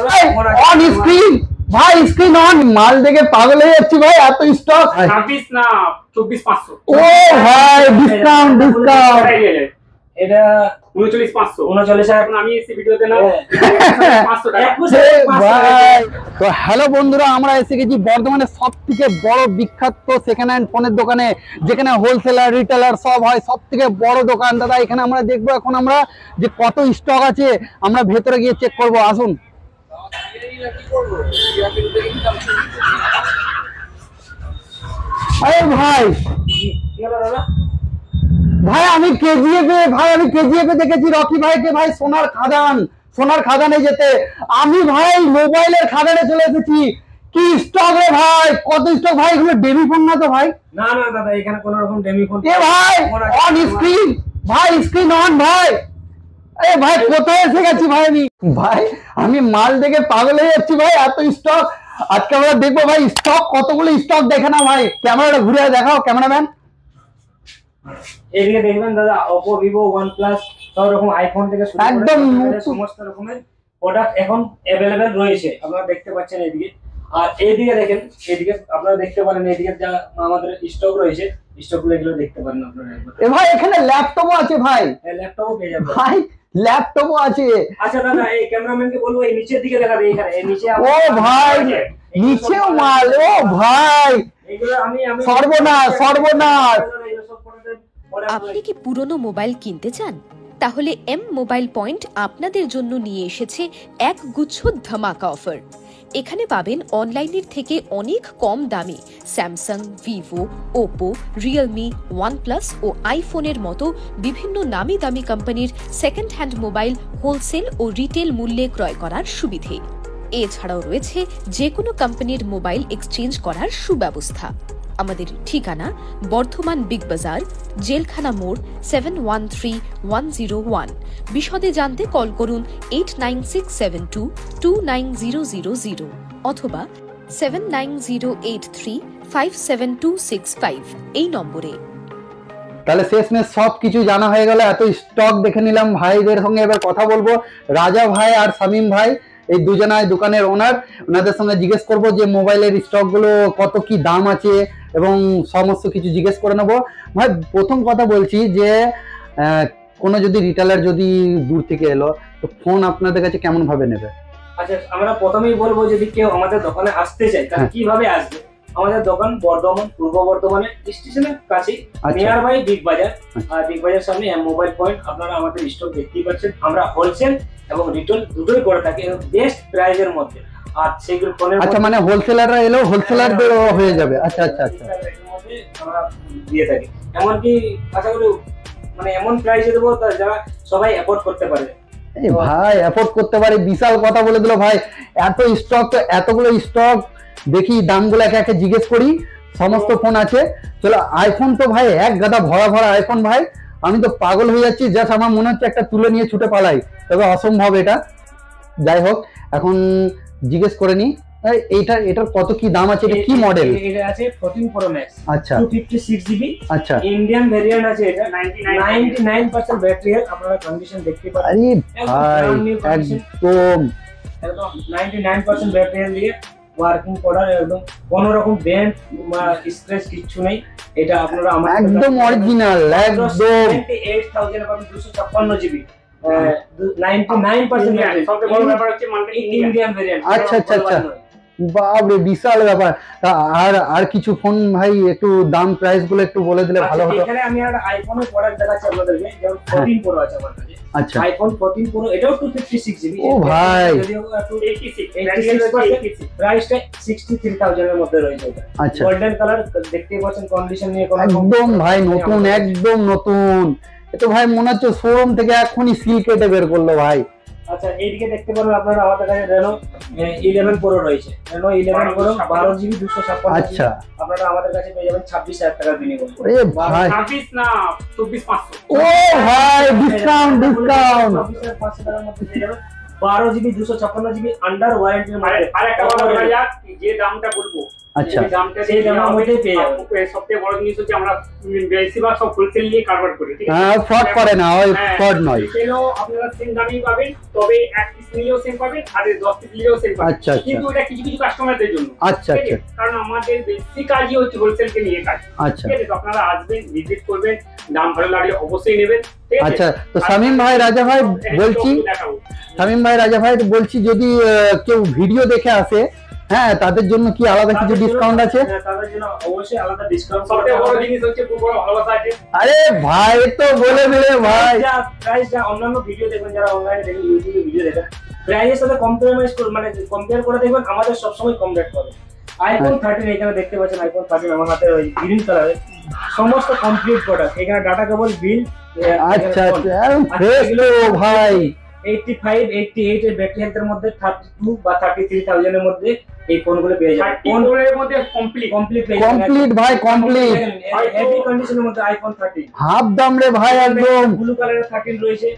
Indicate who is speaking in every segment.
Speaker 1: ভাই on screen ভাই, screen on, মাল দেখে পাগল হয়ে যাচ্ছি ভাই, এত স্টক।
Speaker 2: 26 না 24500।
Speaker 1: ও ভাই ডিসকাউন্ট ডিসকাউন্ট,
Speaker 2: এটা 39500 39 এখন আমি এই ভিডিওতে না 500 টাকা
Speaker 1: ভাই। তো হ্যালো বন্ধুরা, আমরা এসে গেছি বর্ধমানের সবথেকে বড় বিখ্যাত সেকেন্ড হ্যান্ড ফোনের দোকানে, যেখানে হোলসেলার রিটেলার সব হয়, সবথেকে বড় দোকান দাদা। এখানে আমরা দেখবো এখন আমরা যে কত স্টক আছে, আমরা ভেতরে গিয়ে চেক করব, আসুন। আরে ভাই ভাই আমি কেজিএফ এ দেখেছি রকি ভাইকে, ভাই সোনার খাদানে যেতে, আমি ভাই মোবাইলের খাদানে চলে এসেছি। কি স্টক রে ভাই, কত স্টক ভাই, এগুলো ডেমি ফোন না তো ভাই?
Speaker 2: না না দাদা, এখানে কোনো রকম ডেমি ফোন
Speaker 1: এ ভাই অন স্ক্রিন, ভাই স্ক্রিন অন ভাই। আরে ভাই কোথায় এসে গেছি ভাই আমি মাল দেখে পাগল হয়ে যাচ্ছি ভাই, এত স্টক। আজকে আমরা দেখবো ভাই স্টক, কতগুলো স্টক দেখে না ভাই। ক্যামেরাটা ঘুরে দেখাও ক্যামেরাম্যান।
Speaker 2: এদিকে দেখবেন দাদা, Oppo, Vivo, OnePlus সব রকম আইফোন থেকে শুরু করে
Speaker 1: একদম
Speaker 2: সমস্ত রকমের প্রোডাক্ট এখন अवेलेबल রয়েছে, আপনারা দেখতে পাচ্ছেন এদিকে। আর এইদিকে দেখেন, এদিকে আপনারা দেখতে পারেন, এদিকে যা আমাদের স্টক রয়েছে, স্টকগুলো এগুলো দেখতে পারেন আপনারা একবার।
Speaker 1: এ ভাই এখানে ল্যাপটপও আছে ভাই,
Speaker 2: হ্যাঁ ল্যাপটপও পেয়ে যাবেন
Speaker 1: ভাই ল্যাপটপও আছে।
Speaker 2: আচ্ছা দাদা, এই ক্যামেরাম্যানকে বলবো এই নিচের দিকে দেখাতে, এইখানে এই নিচে
Speaker 1: ও ভাই নিচেও মাল, ও ভাই
Speaker 2: এগুলো আমি
Speaker 1: সর্বনাশ।
Speaker 3: আপনি কি পুরনো মোবাইল কিনতে চান? তাহলে এম মোবাইল পয়েন্ট আপনাদের জন্য নিয়ে এসেছে এক গুচ্ছ ধামাকা অফার। এখানে পাবেন অনলাইনের থেকে অনেক কম দামে Samsung, Vivo, Oppo, Realme, OnePlus ও আইফোনের মতো বিভিন্ন নামি দামি কোম্পানির সেকেন্ড হ্যান্ড মোবাইল হোলসেল ও রিটেল মূল্যে ক্রয় করার সুবিধে। এছাড়াও রয়েছে যে কোনো কোম্পানির মোবাইল এক্সচেঞ্জ করার সুব্যবস্থা। আমাদের ঠিকানা বর্ধমান বিগ বাজার, জেলখানা মোড়, 713101। বিশদে জানতে কল করুন 8967229000 অথবা 7908357265 এই নম্বরে।
Speaker 1: তাহলে শেষমেশ সব কিছু জানা হয়ে গেল, এত স্টক দেখে নিলাম। ভাইদের সঙ্গে এবার কথা বলবো, রাজা ভাই আর শামীম ভাই, এই দুজনায় দোকানের ওনার, ওনাদের সঙ্গে জিজ্ঞেস করবো যে মোবাইলের স্টক গুলো কত কি দাম আছে এবং সমস্ত কিছু জিজ্ঞেস করে নেবো। ভাই প্রথম কথা বলছি যে কোনো যদি রিটেলার যদি দূর থেকে এলো, তো ফোন আপনাদের কাছে কেমন ভাবে নেবে?
Speaker 2: আচ্ছা আমরা প্রথমেই বলবো, যদি কেউ আমাদের দোকানে আসতে চায় তাহলে কিভাবে আসবে। আমাদের দোকান বর্ধমান, পূর্ব বর্ধমানে স্টেশনের কাছে, নিয়ার বাই বিগ বাজার। আর বিগ বাজার সামনে এম মোবাইল পয়েন্ট। আপনারা আমাদের স্টক দেখতেই পাচ্ছেন, আমরা হোলসেল এবং রিটেল দুটোই করে থাকি বেস্ট প্রাইজের মধ্যে। আর সেইগুলো ফোনের
Speaker 1: আচ্ছা মানে হোলসেলাররা এলো হোলসেলারদের হয়ে যাবে। আচ্ছা আচ্ছা আচ্ছা,
Speaker 2: আমরা দিয়ে থাকি। এমনকি আশা করি মানে এমন প্রাইসে দেবো যারা সবাই অ্যাফোর্ড করতে পারে।
Speaker 1: ভাই অ্যাফোর্ড করতে পারে, বিশাল কথা বলে দিল ভাই। এত স্টক, তো এতগুলো স্টক, দেখি দামগুলো একে একে জিজ্ঞেস করি। সমস্ত ফোন আছে, চলো। আইফোন তো ভাই এক গাদা ভরা ভরা আইফোন ভাই, আমি তো পাগল হয়ে যাচ্ছি। জাস্ট আমার মনে হচ্ছে একটা তুলে নিয়ে ছুটে পালাই, তবে অসম্ভব এটা। যাই হোক, এখন জিজ্ঞেস করে নি এটার কত কি দাম আছে, এটা কি মডেল?
Speaker 2: এটা আছে 14 Pro Max।
Speaker 1: আচ্ছা
Speaker 2: 256 জিবি।
Speaker 1: আচ্ছা
Speaker 2: ইন্ডিয়ান ভেরিয়েন্ট আছে, এটা 99% ব্যাটারি হেলথ। আপনারা কন্ডিশন দেখতে পারেন।
Speaker 1: আরে ভাই একদম
Speaker 2: 99% ব্যাটারি হেলথ দিয়ে ওয়ার্কিং করার, একদম কোনো রকম বেন্ড বা স্ক্র্যাচ কিছু নেই। এটা আপনারা আমাদের
Speaker 1: একদম অরিজিনাল, একদম
Speaker 2: 28000 এর পাবেন 256 জিবি। 99% ব্যাটারি। সবচেয়ে বড় ব্যাপার হচ্ছে মালটা ইন্ডিয়ান ভেরিয়েন্ট।
Speaker 1: আচ্ছা আচ্ছা আচ্ছা, বাপরে বিশাল ব্যাপার। আর কিছু ফোন ভাই একটু দাম প্রাইস গুলো একটু বলে দিলে ভালো হতো।
Speaker 2: এখানে আমি একটা আইফোনের প্রোডাক্ট দেখাচ্ছি আপনাদেরকে, যেমন 14 Pro আছে আমার কাছে।
Speaker 1: আচ্ছা
Speaker 2: আইফোন 14 Pro, এটাও 256 জিবি।
Speaker 1: ও ভাই
Speaker 2: যদিও 86 প্রাইসটা 63000 এর মধ্যে রয়েছে। এটা
Speaker 1: আচ্ছা
Speaker 2: গোল্ডেন কালার, দেখতেই পাচ্ছেন কন্ডিশন নিয়ে কোনো
Speaker 1: একদম ভাই নতুন, একদম নতুন। এতো ভাই মনে হচ্ছে শোরুম থেকে এখনই সিল কেটে বের করলো ভাই।
Speaker 2: আচ্ছা এইদিকে দেখতে পারেন আপনারা, আমাদের কাছে Reno 11 Pro রয়েছে। Reno 11 Pro 12 GB 256।
Speaker 1: আচ্ছা
Speaker 2: আপনারা আমাদের কাছে পেয়ে যাবেন 26000 টাকার বিনিময়ে।
Speaker 1: এ ভাই
Speaker 2: 26 না 24500।
Speaker 1: ও ভাই ডিসকাউন্ট 24500
Speaker 2: টাকার মধ্যে পেয়ে যাবেন 12GB 256GB আন্ডার ওয়ারেন্টির মধ্যে।
Speaker 4: আর একটা কথা বলা যাক, যে দামটা বলবো
Speaker 1: আচ্ছা
Speaker 4: সেই দামটা
Speaker 2: সেই দামের মধ্যেই পেয়ে যাবেন।
Speaker 4: সবথেকে বড় জিনিস হচ্ছে আমরা বেশিরভাগ সব হোলসেল নিয়ে কারবার করি, ঠিক আছে?
Speaker 1: হ্যাঁ, ফ্রড করে না, ওই ফ্রড নয়।
Speaker 4: রিটেলও আপনারা সেম দামেই পাবেন, তবে 1 পিস নিলেও সেম পাবেন আর 10 পিস নিলেও সেম পাবেন।
Speaker 1: আচ্ছা, আচ্ছা।
Speaker 4: কিন্তু এটা কিছু কিছু কাস্টমারদের জন্য।
Speaker 1: আচ্ছা,
Speaker 4: ঠিক আছে?
Speaker 1: আচ্ছা।
Speaker 4: কারণ আমাদের বেশি কাজই হচ্ছে হোলসেলকে নিয়ে কাজ।
Speaker 1: আচ্ছা
Speaker 4: ঠিক আছে? তো আপনারা আসবেন, ভিজিট করবেন, দাম ভালো লাগলে অবশ্যই নেবেন, ঠিক আছে?
Speaker 1: আচ্ছা, তো শামীম ভাই, রাজা ভাই বলছি,
Speaker 4: দেখাবো।
Speaker 1: শামীম ভাই, রাজা ভাই বলছি, যদি কেউ ভিডিও দেখে আসে, হ্যাঁ, তাদের জন্য কি আলাদা কিছু ডিসকাউন্ট আছে?
Speaker 2: তাদের জন্য অবশ্যই আলাদা ডিসকাউন্ট।
Speaker 4: সবথেকে বড় জিনিস হচ্ছে খুব বড় ভালোবাসা আছে।
Speaker 1: আরে ভাই তো বলে দিলে ভাই।
Speaker 2: প্রাইসটা অন্যান্য ভিডিও দেখবেন, যারা অনলাইনে দেখেন, ইউটিউবে ভিডিও দেখেন, প্রাইসের সাথে কম্প্রোমাইজ করে, মানে কম্পেয়ার করে দেখবেন, আমাদের সবসময় কম রেট পাবে। আইফোন 13 এখানে দেখতে পাচ্ছেন, আইফোন 13 আমার হাতে ওই গ্রিন কালারের সমস্ত কমপ্লিট প্রোডাক্ট। এখানে ডাটা কেবল, বিল,
Speaker 1: আচ্ছা আচ্ছা, ফ্রেশ তো ভাই।
Speaker 2: 85, 88 এর ব্যাটারি হেলথের মধ্যে 32 বা 33,000 এর মধ্যে এই ফোনগুলো পেয়ে যাবেন।
Speaker 4: 34 এর মধ্যে কমপ্লিট
Speaker 2: কমপ্লিট
Speaker 1: ভাই, কমপ্লিট
Speaker 2: হেভি কন্ডিশনের মধ্যে আইফোন 13
Speaker 1: হাফ দাম রে ভাই, একদম
Speaker 2: ব্লু কালারের 13 রয়েছে।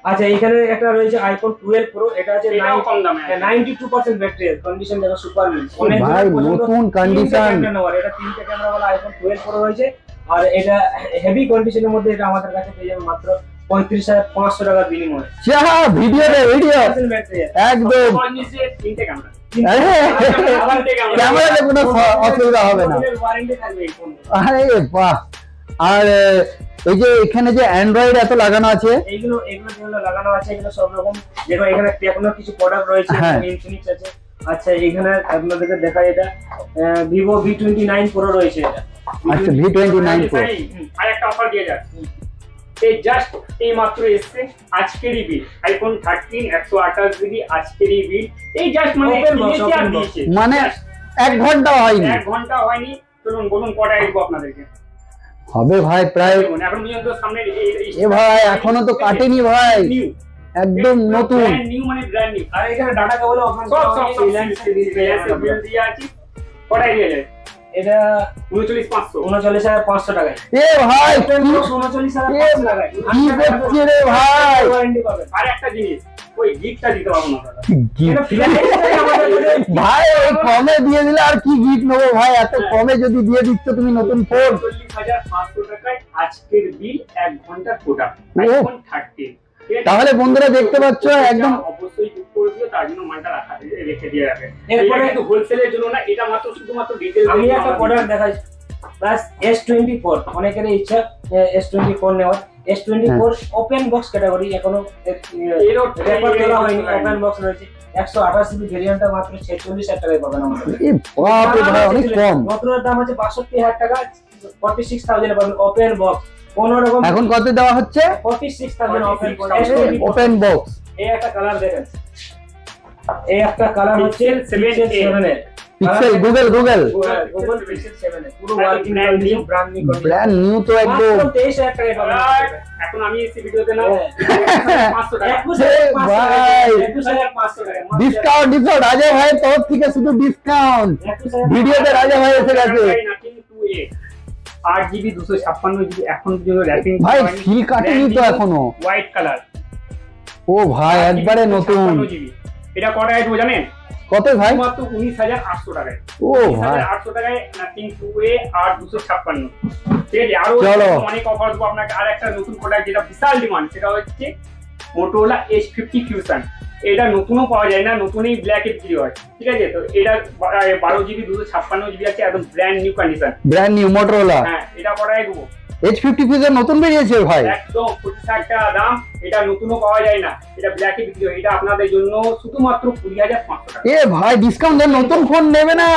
Speaker 2: আচ্ছা, এখানে একটা রয়েছে আইফোন 12 প্রো, এটা আছে
Speaker 4: এটাও কম দামে আছে।
Speaker 2: 92% ব্যাটারি কন্ডিশন, দেখো সুপার মিল। অনেক
Speaker 1: ভাই, নতুন কন্ডিশন।
Speaker 2: এটা 3টা ক্যামেরা वाला আইফোন 12 প্রো রয়েছে, আর এটা হেভি কন্ডিশনের মধ্যে এটা আমাদের কাছে পেয়ে যাবেন মাত্র 35,500 টাকার বিনিময়ে।
Speaker 1: যা ভিডিও
Speaker 2: ব্যাটারি
Speaker 1: একদম।
Speaker 4: নিচে 3টে ক্যামেরা।
Speaker 1: ক্যামেরাতে কোনো অসুবিধা হবে না।
Speaker 2: ওয়ারেন্টি থাকবে এই ফোনে।
Speaker 1: আরে বাহ। আর এই যে এখানে যে অ্যান্ড্রয়েড এত লাগানো আছে,
Speaker 2: এইগুলো যেগুলো লাগানো আছে, এগুলো সব রকম। দেখো এখানে টেকনো কিছু প্রোডাক্ট রয়েছে,
Speaker 1: হ্যাঁ।
Speaker 2: ইনফিনিক্স আছে। আচ্ছা, এখানে আপনাদেরকে দেখাই, এটা ভিভো V29 প্রো রয়েছে। এটা
Speaker 1: আচ্ছা, V29 Pro।
Speaker 4: আর একটা অফার দিয়ে যাক, এই জাস্ট এই মাত্র এসছে আজকেরই বিল, আইফোন 13 128GB আজকেরই বিল। এই জাস্ট মানে দিয়েছে আর দিয়েছে,
Speaker 1: মানে 1 ঘন্টা হয়নি।
Speaker 4: 1 ঘন্টা হয়নি। চলুন বলুন কটা দিব আপনাদেরকে।
Speaker 1: হবে ভাই প্রায়।
Speaker 4: দেখুন এখন নিয়ন্ত সামনে
Speaker 1: এ ভাই এখনো তো কাটেনি ভাই,
Speaker 4: নিউ
Speaker 1: একদম নতুন।
Speaker 4: নিউ মানে ব্র্যান্ড নিউ।
Speaker 2: আর এখানে ডাটা কেবল অপশন
Speaker 4: সব বিল দিয়ে আছে। কটাই দিয়ে যায়?
Speaker 2: এটা
Speaker 4: 39,500।
Speaker 2: 39,500 টাকায়।
Speaker 1: এ ভাই
Speaker 2: 39,500 টাকায়
Speaker 1: কি করছে রে ভাই?
Speaker 2: ওয়ারেন্টি পাবেন।
Speaker 4: আর একটা জিনিস, ওই গিফটটা দিতে পারবো না দাদা।
Speaker 2: এটা ফ্ল্যাশটাই আমাদের কাছে
Speaker 1: ভাই এই কমে দিয়ে দিলে আর কি গিফট নেবো ভাই? এত কমে যদি দিয়ে দিচ্ছ তুমি নতুন ফোন।
Speaker 4: 40,500 টাকায় আজকের বিল, 1 ঘন্টার প্রোডাক্ট,
Speaker 1: ও।
Speaker 4: আইফোন 13।
Speaker 1: তাহলে বন্ধুরা দেখতে পাচ্ছ, একদম
Speaker 4: অবশ্যই বুক করে দিও, তার জন্য মালটা রেখে দিয়ে রাখবে।
Speaker 2: এরপরে
Speaker 4: এটা কিন্তু হোলসেলের জন্য না, এটা মাত্র শুধুমাত্র রিটেল।
Speaker 2: আমি একটা প্রোডাক্ট দেখাই, প্লাস S24, অনেকেরই ইচ্ছা S24 নেওয়ার। S24 ওপেন বক্স ক্যাটাগরি, এখনো রেফার করা হয়নি। ওপেন বক্স রয়েছে 128GB ভেরিয়েন্টটা মাত্র 46,000 টাকায় পাবেন আমাদের।
Speaker 1: এ বাপ রে ভাই, অনেক কম।
Speaker 2: নতুনের দাম হচ্ছে 62,000 টাকা, 46,000 পাবেন ওপেন বক্স। কোন রকম
Speaker 1: এখন কত দেওয়া হচ্ছে?
Speaker 2: 46,000 ওপেন বক্স।
Speaker 1: Open box.
Speaker 2: এই একটা কালার দেখেন, এই একটা কালার হচ্ছে
Speaker 4: Pixel
Speaker 2: 7 এর
Speaker 1: পিক্সেল, গুগল
Speaker 2: Google Pixel 7 এর পুরো working condition, brand new condition,
Speaker 1: brand new তো একদম।
Speaker 2: মাত্র 23,000 টাকায় পাবেন।
Speaker 4: এখন আমি এই ভিডিওতে না 500 টাকা।
Speaker 2: 21,500 টাকা।
Speaker 1: ডিসকাউন্ট দিছো রাজা ভাই তরফ থেকে, শুধু ডিসকাউন্ট। ভিডিওতে রাজা ভাই এসে গেছে।
Speaker 4: 8GB 256GB এখন পর্যন্ত র্যাপিং
Speaker 1: ভাই ফিল কাটেনি তো এখনো।
Speaker 4: White colour.
Speaker 1: ও ভাই একবারে নতুন।
Speaker 4: এটা কত টাকায় দেবো জানেন?
Speaker 1: কত ভাই?
Speaker 4: মাত্র 19,800 টাকায়।
Speaker 1: ও ভাই
Speaker 4: 19,800 টাকায় নাথিং 2A আর 256। ঠিক আছে, আরো
Speaker 1: চলো।
Speaker 4: অনেক অফার দেবো আপনাকে। আর একটা নতুন প্রোডাক্ট যেটা বিশাল ডিমান্ড, সেটা হচ্ছে মোটোরোলা H50 ফিউশন। এটা নতুনও পাওয়া যায় না, নতুনই ব্ল্যাক এর ভিডিও হয়। ঠিক আছে, তো এটা 12GB 256GB আছে, একদম brand new condition,
Speaker 1: brand new Motorola.
Speaker 4: হ্যাঁ, এটা কটায় দেবো?
Speaker 1: H50 ফিউশন নতুন বেরিয়েছে ভাই,
Speaker 4: একদম 25,000 টাকা দাম। এটা নতুনও পাওয়া যায় না, এটা ব্ল্যাক এর ভিডিও। এটা আপনাদের জন্য শুধুমাত্র 20,500 টাকা।
Speaker 1: এ ভাই ডিসকাউন্ট দেন, নতুন ফোন নেবে না?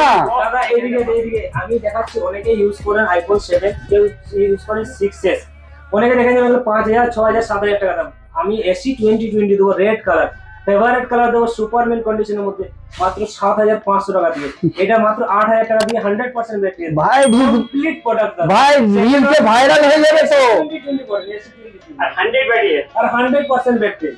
Speaker 2: দাদা এইদিকে আমি দেখাচ্ছি, অনেকে ইউজ করেন আইফোন 7, কেউ ইউজ করেন 6s, অনেকে দেখেন যে 5,000, 6,000, 7,000 টাকা দাম। আমি এসি 2020 দেবো, রেড কালার, ফেভারিট কালার দেবো, সুপারম্যান কন্ডিশনের মধ্যে মাত্র 7,500 টাকা দিয়ে। এটা মাত্র 8,000 টাকা দিয়ে 100% ব্যাটারি
Speaker 1: ভাই
Speaker 2: কমপ্লিট প্রোডাক্ট।
Speaker 1: ভাই রিলসে ভাইরাল হয়ে যাবে তো।
Speaker 2: 2020 করে এসি 2020
Speaker 4: আর 100 ব্যাটারি
Speaker 2: আর 100% ব্যাটারি।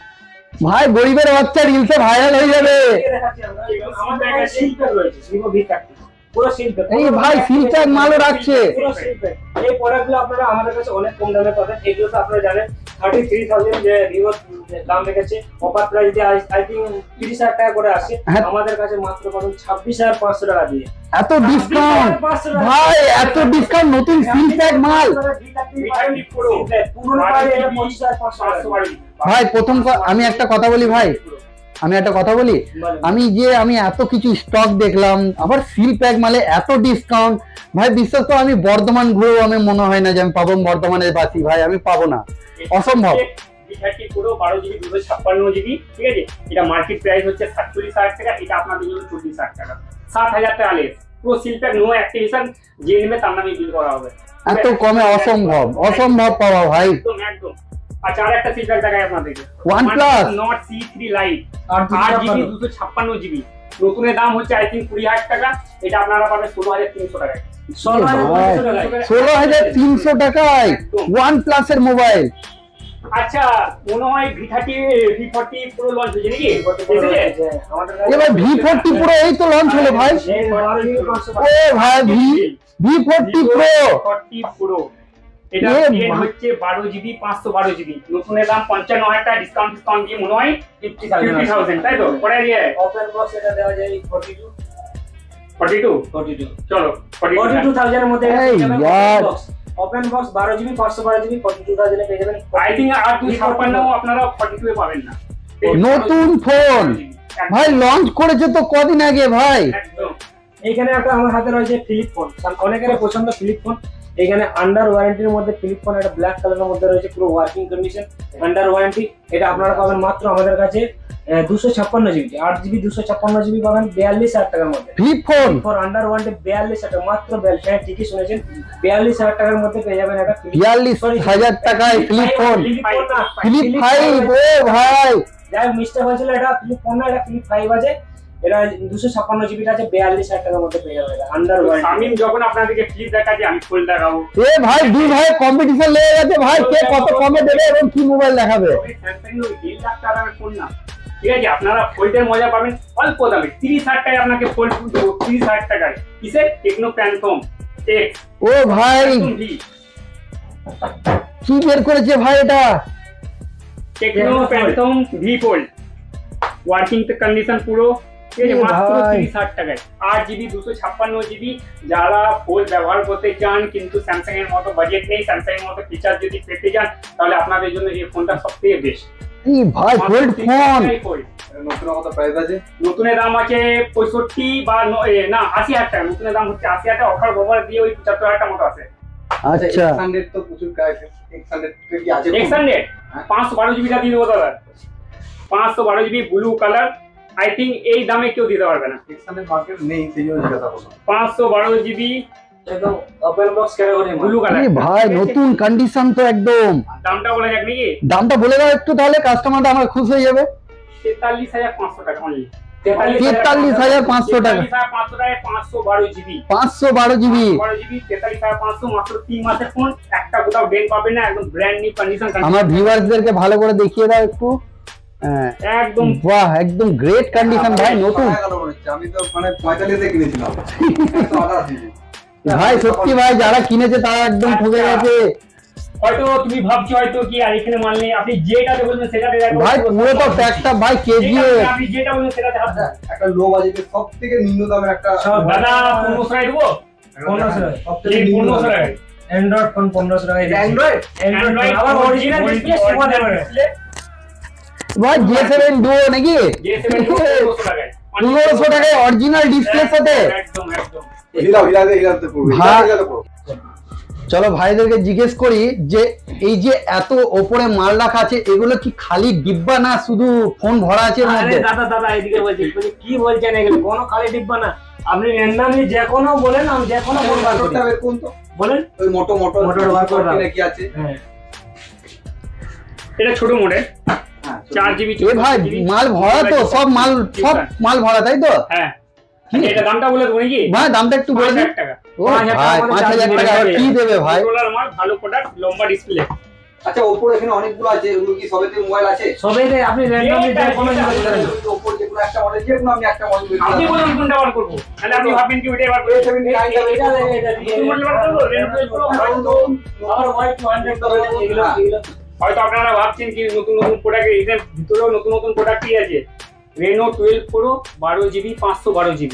Speaker 1: ভাই গরিবের বাচ্চা রিলসে ভাইরাল হয়ে যাবে।
Speaker 2: দেখাচ্ছি আমরা, আমাদের কাছে শিল্পের রয়েছে, ভিভো V30 পুরো শিল্পের।
Speaker 1: এই ভাই ফিলটার মালও রাখছে।
Speaker 2: পুরো শিল্পের এই প্রোডাক্টগুলো আপনারা আমাদের কাছে অনেক কম দামে পাবেন। এগুলো তো আপনারা জানেন 33,000 যে ভিভোর দাম রেখেছে, অফার প্রাইস যদি আই থিঙ্ক 30,000 টাকা করে আসে,
Speaker 1: হ্যাঁ।
Speaker 2: আমাদের কাছে মাত্র পাবেন 26,500 টাকা দিয়ে।
Speaker 1: এত ডিসকাউন্ট ভাই, এত ডিসকাউন্ট, নতুন সিল প্যাক মাল
Speaker 2: পুরনো পারে এটা 25,500 টাকা।
Speaker 1: ভাই। প্রথম আমি একটা কথা বলি ভাই, আমি এত কিছু স্টক দেখলাম, আবার সিল প্যাক মালে এত ডিসকাউন্ট ভাই, বিশ্বাস তো আমি বর্ধমান ঘুরেও আমি মনে হয় না যে আমি পাবো, বর্ধমানের বাসি ভাই আমি পাবো না, অসম্ভব।
Speaker 4: V30 Pro 12GB 256GB, ঠিক আছে, এটা মার্কেট প্রাইস হচ্ছে 47,000 টাকা, এটা আপনাদের জন্য 40,000 টাকা, 7,000 টাকা লেস। পুরো সিল প্যাক নো অ্যাক্টিভেশন, যে নেবে তার নামে বিল করা হবে।
Speaker 1: এত কমে অসম্ভব, অসম্ভব পাওয়া ভাই।
Speaker 4: একদম একদম। আচ্ছা, আর একটা সিল প্যাক দেখাই আপনাদেরকে,
Speaker 1: OnePlus
Speaker 4: Nord C3 Lite 8GB 256GB, নতুনের দাম হচ্ছে আই থিঙ্ক 20,000 টাকা, এটা আপনারা পাবেন 16,300 টাকায়।
Speaker 1: 16,300 টাকায় OnePlus এর মোবাইল।
Speaker 4: আচ্ছা, মনে হয় V40 Pro লঞ্চ হয়েছে নাকি?
Speaker 1: এবার V40 Pro এই তো লঞ্চ হলো ভাই। ও ভাই, V40 Pro
Speaker 4: এটা হচ্ছে 12GB 512GB, নতুনের দাম 55,000 টাকা, ডিসকাউন্ট দিয়ে মনে হয় 50,000, তাই তো? পরে দিয়ে
Speaker 2: ওপেন বক্স এটা দেওয়া যায়
Speaker 4: 42 চলো
Speaker 2: 42,000 এর মধ্যে
Speaker 1: এই ইয়ার
Speaker 2: ওপেন বক্স 12GB 512GB 42,000 এ পেয়ে যাবেন।
Speaker 4: আই থিঙ্ক আর 256 আপনারা 42 এ পাবেন না।
Speaker 1: নতুন ফোন ভাই, লঞ্চ করেছে তো কদিন আগে ভাই।
Speaker 4: একদম।
Speaker 2: এইখানে একটা আমার হাতে রয়েছে ফিলিপ ফোন, অনেকের পছন্দ ফিলিপ ফোন। এখানে আন্ডার ওয়ারেন্টির মধ্যে ফিলিপ ফোন, এটা ব্ল্যাক কালারের মধ্যে রয়েছে, পুরো ওয়ার্কিং কন্ডিশন, আন্ডার ওয়ারেন্টি। এটা আপনারা পাবেন মাত্র আমাদের কাছে 256GB, 8GB 256GB পাবেন 42,000 টাকার মধ্যে।
Speaker 1: Flip phone
Speaker 2: for under warranty 42,000 টাকা, মাত্র 42,000, হ্যাঁ ঠিকই শুনেছেন, 42,000 টাকার মধ্যে পেয়ে যাবেন এটা
Speaker 1: 42,000 টাকায় ফ্লিপ ফোন, ফ্লিপ 5। ও ভাই,
Speaker 2: যাই মিস্টেক হয়েছিল, এটা ফ্লিপ ফোন না, এটা ফ্লিপ 5 আছে। এটা 256GB আছে, 42,000 টাকার মধ্যে পেয়ে যাবে, এটা আন্ডার ওয়ারেন্টি।
Speaker 4: আমি যখন আপনাদেরকে ফ্লিপ দেখাচ্ছি, আমি ফুল দেখাবো।
Speaker 1: এ ভাই, দুই ভাই কম্পিটিশন লেগে গেছে ভাই, কে কত কমে দেবে এবং কি মোবাইল দেখাবে।
Speaker 4: স্যামসাং এর 1.5 লাখ টাকার ফোন না, ঠিক আছে, আপনারা ফোল্ডের মজা পাবেন অল্প দামে। 30,000 টাকায় আপনাকে ফোল্ড দেবো, 30,000 টাকায়। কিসের? Techno phantom x.
Speaker 1: ও ভাই, কি বের করেছে ভাই এটা?
Speaker 4: Tecno Phantom V Fold, working condition পুরো, ঠিক আছে, মাত্র 30,000 টাকায়। 8GB 256GB। যারা ফোন ব্যবহার করতে চান কিন্তু স্যামসাং এর মতো বাজেট নেই, স্যামসাং এর মতো ফিচার যদি পেতে চান, তাহলে আপনাদের জন্য এই ফোনটা সবথেকে বেস্ট।
Speaker 1: এই ভাই ফোল্ড ফোন,
Speaker 5: নতুন কত প্রাইস আছে?
Speaker 4: নতুনের দাম আছে 65 বা না 80,000 টাকা, নতুনের দাম হচ্ছে 80,000 টাকা, অফার ব্যবহার দিয়ে ওই 75,000 টাকা মতো আছে।
Speaker 1: আচ্ছা
Speaker 5: 600 তো প্রচুর প্রাইস, 600 কি আছে?
Speaker 4: 600 512GB টা দিয়ে দেবো দাদা, 512GB blue colour. I think এই দামে কেউ দিতে পারবে না,
Speaker 5: 600 মার্কেট নেই, সেই জন্য জিজ্ঞাসা করলাম।
Speaker 4: 512GB
Speaker 2: একদম open box category
Speaker 4: blue colour.
Speaker 1: এই ভাই নতুন কন্ডিশন তো একদম।
Speaker 4: দামটা বলা যাক নাকি?
Speaker 1: দামটা বলে দাও একটু, তাহলে কাস্টমারটা আমার খুশি হয়ে যাবে।
Speaker 4: 43,500 টাকা অনলি।
Speaker 1: 43,500 টাকা,
Speaker 4: 500 টাকায় 512GB
Speaker 1: 512GB।
Speaker 4: 512GB 43,500, মাত্র 3 মাসের ফোন, একটা কোথাও ডেন্ট পাবেন না, একদম ব্র্যান্ড নিউ কন্ডিশন।
Speaker 1: আমার ভিউয়ার্সদেরকে ভালো করে দেখিয়ে দাও একটু।
Speaker 4: একদম
Speaker 1: বাহ, একদম গ্রেট কন্ডিশন ভাই, নতুন।
Speaker 5: আমি তো মানে 45 এ কিনেছিলাম, 128
Speaker 1: ভাই সত্যি ভাই, যারা কিনেছে তারা একদম ঠকে গেছে
Speaker 4: হয়তো। তুমি ভাবছো হয়তো কি আর এখানে মাল নেই, আপনি যেটাতে বলবেন সেটাতে
Speaker 1: ভাই, পুরো তো প্যাকটা ভাই কেজি।
Speaker 4: আপনি যেটা বলবেন সেটাতে হাত দেন।
Speaker 5: একটা লো বাজেটের সবথেকে নিম্ন দামের একটা
Speaker 4: দাদা 1500 টাকা দেবো,
Speaker 2: 1500
Speaker 5: সবথেকে
Speaker 4: এই
Speaker 5: নিম্ন
Speaker 4: 1500
Speaker 5: দামের।
Speaker 4: টাকা।
Speaker 2: অ্যান্ড্রয়েড ফোন 1500 টাকায় দিচ্ছি।
Speaker 4: অ্যান্ড্রয়েড
Speaker 2: আবার অরিজিনাল ডিসপ্লে সেবা দেবে।
Speaker 1: ভাই J7 Duo নাকি?
Speaker 4: J7 1500 টাকায়,
Speaker 1: 1500 টাকায় অরিজিনাল ডিসপ্লের সাথে।
Speaker 4: একদম একদম।
Speaker 5: হিলাতে পুরো হিলাতে পুরো।
Speaker 1: চলো ভাইদেরকে জিজ্ঞেস করি যে এই যে এত ওপরে মাল রাখা আছে, এগুলো কি খালি ডিব্বা না শুধু ফোন ভরা আছে এর
Speaker 2: আরে
Speaker 1: মধ্যে?
Speaker 2: দাদা এদিকে বলছি, কি বলছেন এগুলো? কোনো খালি ডিব্বা না, আপনি র্যান্ডমলি যে কোনো বলেন, আমি যে কোনো ফোন বার করি।
Speaker 5: মোটরটা বের করুন তো,
Speaker 2: বলেন
Speaker 5: ওই মোটর
Speaker 2: বার করে দাও।
Speaker 5: কি আছে?
Speaker 2: হ্যাঁ
Speaker 4: এটা ছোট মডেল,
Speaker 5: হ্যাঁ
Speaker 4: 4GB।
Speaker 1: এ ভাই মাল ভরা তো, সব মাল ভরা তাই তো?
Speaker 4: হ্যাঁ, এটা দামটা বলে দেবো নাকি?
Speaker 1: ভাই দামটা একটু বলে দিন।
Speaker 4: 5,000 টাকা।
Speaker 1: ও ভাই 5,000 টাকা কি দেবে ভাই?
Speaker 4: কন্ট্রোলার মাল, ভালো প্রোডাক্ট, লম্বা ডিসপ্লে।
Speaker 5: আচ্ছা ওপর এখানে অনেকগুলো আছে, ওগুলো কি সবেতে মোবাইল আছে?
Speaker 2: সবেতে আপনি র্যান্ডমলি যে কোনো জিনিস করেন।
Speaker 5: ওপর যে কোনো একটা মডেল, যে কোনো আমি একটা মডেল বের
Speaker 4: আপনি
Speaker 5: করলাম।
Speaker 4: বলুন কোনটা বার করবো, তাহলে আপনি ভাববেন কি ওইটাই বার করবো।
Speaker 2: এটা
Speaker 4: কোন মডেল বার করবো? Redmi Pro,
Speaker 2: আর Y200 এগুলো
Speaker 4: হয়তো আপনারা ভাবছেন কি নতুন নতুন প্রোডাক্ট, এর ভিতরেও নতুন নতুন প্রোডাক্ট কি আছে। রেনো 12 প্রো 12GB 512GB,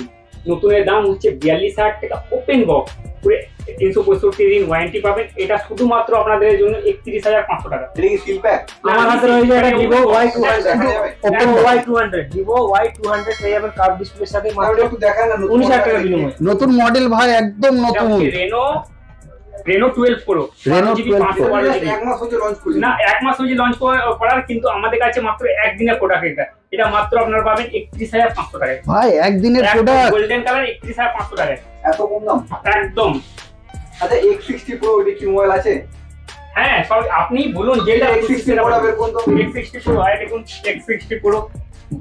Speaker 4: নতুনের দাম হচ্ছে 42,000 টাকা। ওপেন বক্স পুরো 365 দিন ওয়ারেন্টি পাবেন। এটা শুধুমাত্র আপনাদের জন্য 31,500 টাকা।
Speaker 5: এটা কি সিল প্যাক?
Speaker 2: আমার হাতে রয়েছে একটা Vivo Y200, Vivo Y200 পেয়ে যাবেন কার্ভ ডিসপ্লের সাথে মাত্র
Speaker 5: একটু দেখান না
Speaker 2: 19,000 টাকা বিনিময়ে।
Speaker 1: নতুন মডেল ভাই, একদম নতুন।
Speaker 4: Reno 12 Pro
Speaker 1: Reno 12 Pro।
Speaker 5: এক মাস হচ্ছে লঞ্চ করলি
Speaker 4: না, এক মাস হয়েছে লঞ্চ করার, কিন্তু আমাদের কাছে মাত্র একদিনের প্রোডাক্ট। এটা মাত্র আপনারা পাবেন 31,500 টাকায়।
Speaker 1: ভাই একদিনের প্রোডাক্ট,
Speaker 4: গোল্ডেন কালার 31,500 টাকায়,
Speaker 5: এত কম দাম?
Speaker 4: একদম।
Speaker 5: আচ্ছা X60 Pro এটা কি মোবাইল আছে?
Speaker 4: হ্যাঁ, সব আপনি বলুন যেটা
Speaker 5: X60 Pro বের করুন তো।
Speaker 4: X60 Pro হয়, দেখুন X60 Pro